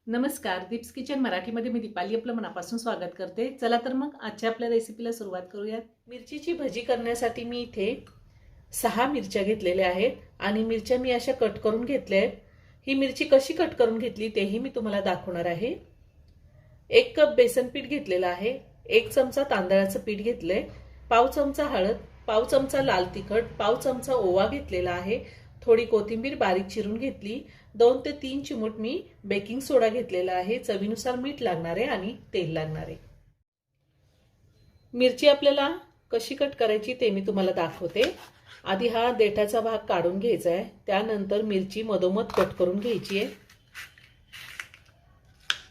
नमस्कार, दीप्स किचन मराठीमध्ये मी दीपाली आपलं मनापासून स्वागत करते। चला तर मग आजच्या आपल्या रेसिपीला सुरुवात करूयात। मिरचीची भजी करण्यासाठी मी इथे 6 मिरच्या घेतलेल्या आहेत आणि मिरच्या मी अशा कट करून घेतल्या आहेत। ही मिरची कशी कट करून घेतली तेही मी तुम्हाला दाखवणार आहे। 1 कप बेसन पीठ घेतलेलं आहे, 1 चमचा तांदळाचं पीठ घेतलंय, पाव चमचा हळद, पाव चमचा लाल तिखट, पाव चमचा ओवा घेतलेला आहे, थोडी कोथिंबीर बारीक चिरून घेतली, 2 ते 3 चिमूट मी बेकिंग सोडा घेतलेला आहे, चवीनुसार मीठ लागणार आहे आणि तेल लागणार आहे। मिरची आपल्याला कशी कट करायची ते मी तुम्हाला दाखवते। आधी हा देठाचा भाग काढून घ्यायचा आहे, त्यानंतर मिरची मधोमध कट करून घ्यायची आहे।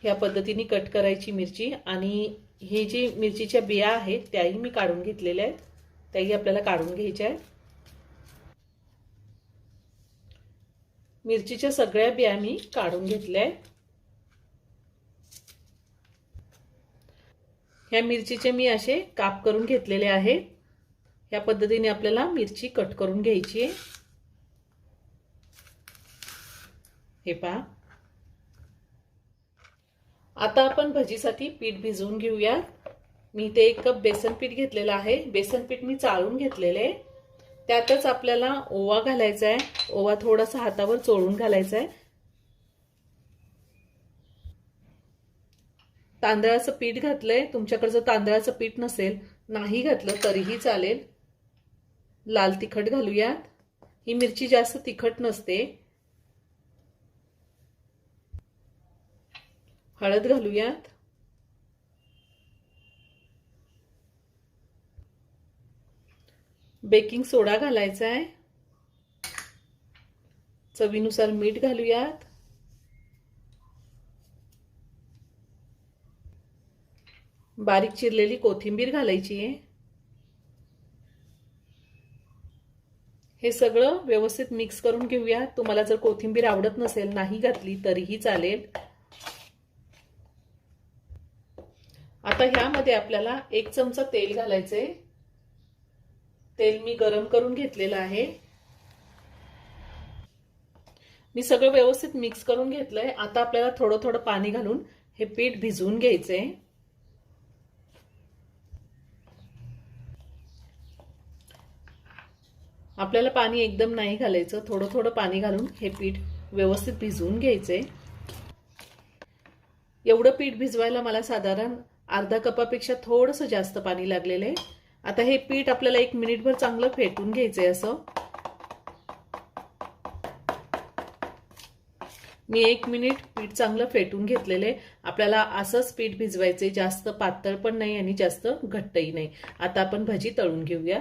या पद्धतीने कट करायची मिरची आणि हे जी मिरचीच्या बिया आहेत त्याही मी काढून घेतलेल्या आहेत, त्याही आपल्याला काढून घ्यायच्या आहेत। मिरचीच्या सगळ्या बिया मी काढून घेतल्या आहेत। ह्या मिरचीचे मी असे काप करून घेतलेले आहेत। या पद्धतीने आपल्याला मिरची कट करून घ्यायची आहे। हे पहा, आता आपण भजीसाठी पीठ भिजवून घेऊया। मी इथे 1 कप बेसन पीठ घेतलेलं आहे, बेसन पीठ मी चाळून घेतलेले आहे। त्यातच आपल्याला ओवा घालायचा आहे, ओवा थोडासा हातावर चोळून घालायचा आहे। तांदळाचं पीठ घातलंय, तुमच्याकडे जर तांदळाचं पीठ नसेल, नाही घातलं तरीही चालेल। लाल तिखट घालूयात, ही मिरची जास्त तिखट नसते। हळद घालूयात, बेकिंग सोडा घालायचा आहे, चवीनुसार मीठ घालूयात, बारीक चिरलेली कोथिंबीर घालायची आहे। हे सगळं व्यवस्थित मिक्स करून घेऊया। तुम्हाला जर कोथिंबीर आवडत नसेल, नाही घातली तरीही चालेल। आता ह्यामध्ये आपल्याला 1 चमचा तेल घालायचे। तेल मी गरम करून घेतलेलं आहे। मी सगळं व्यवस्थित मिक्स करून घेतलंय। आता आपल्याला थोडं थोडं पाणी घालून हे पीठ भिजवून घ्यायचंय। आपल्याला पाणी एकदम नाही घालायचं, थोडं थोडं पाणी घालून हे पीठ व्यवस्थित भिजवून घ्यायचंय। एवढं पीठ भिजवायला मला साधारण अर्धा कपापेक्षा थोडंसं जास्त पाणी लागलेलं आहे। आता हे पीठ आपल्याला 1 मिनिटभर चांगलं फेटून घ्यायचंय। असं मी 1 मिनिट पीठ चांगलं फेटून घेतलेले। आपल्याला असंच पीठ भिजवायचे, जास्त पातळ पण नाही आणि जास्त घट्टही नाही। आता आपण भजी तळून घेऊया।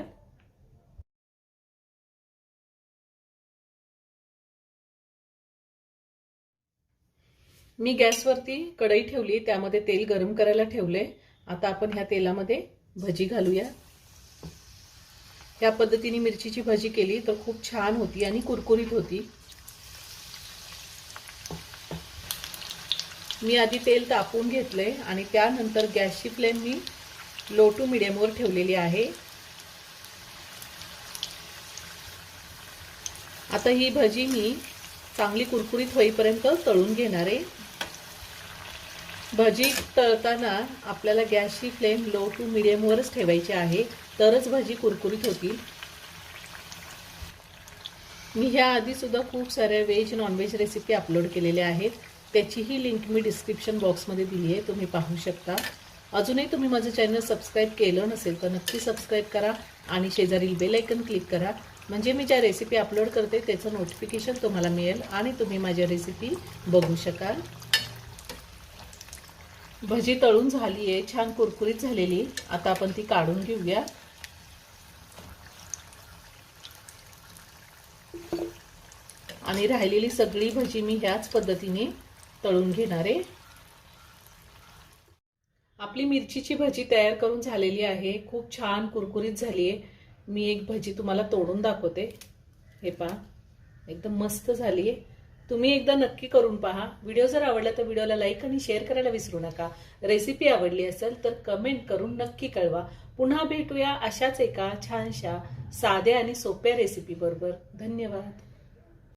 मी गॅसवरती कढई ठेवली, त्यामध्ये तेल गरम करायला ठेवले। आता आपण ह्या तेलामध्ये भजी घालूया। या पद्धतीने मिरचीची भजी केली तर खूप छान होती आणि कुरकुरीत होती। मी आधी तेल तापवून घेतले आणि त्यानंतर गॅसची फ्लेम मी लो टू मीडियम वर ठेवलेली आहे। आता ही भजी मी चांगली कुरकुरीत होईपर्यंत तळून घेणार आहे। भजी तळताना आपल्याला गॅसची फ्लेम लो टू मीडियम वरच ठेवायची आहे, तरच भजी कुरकुरीत होतील। मी ह्या आधी सुद्धा खूप साऱ्या व्हेज नॉनव्हेज रेसिपी अपलोड केलेल्या आहेत, त्याचीही लिंक मी डिस्क्रिप्शन बॉक्समध्ये दिली आहे, तुम्ही पाहू शकता। अजूनही तुम्ही माझं चॅनल सबस्क्राइब केलं नसेल तर नक्की सबस्क्राइब करा आणि शेजारील बेल आयकन क्लिक करा, म्हणजे मी ज्या रेसिपी अपलोड करते त्याचं नोटिफिकेशन तुम्हाला मिळेल आणि तुम्ही माझ्या रेसिपी बघू शकाल। भजी तळून झाली आहे, छान कुरकुरीत झालेली। आता आपण ती काढून घेऊया। आणि राहिलेली सगळी भजी मी ह्याच पद्धतीने तळून घेणार आहे। आपली मिरचीची भजी तयार करून झालेली आहे, खूप छान कुरकुरीत झाली आहे। मी एक भजी तुम्हाला तोडून दाखवते। हे पहा, एकदम मस्त झाली आहे। तुम्ही एकदा नक्की करून पहा। व्हिडिओ जर आवडला तर व्हिडिओला लाईक आणि शेअर करायला विसरू नका। रेसिपी आवडली असेल तर कमेंट करून नक्की कळवा। पुन्हा भेटूया अशाच एका छानशा साध्या आणि सोप्या रेसिपी बरोबर। धन्यवाद।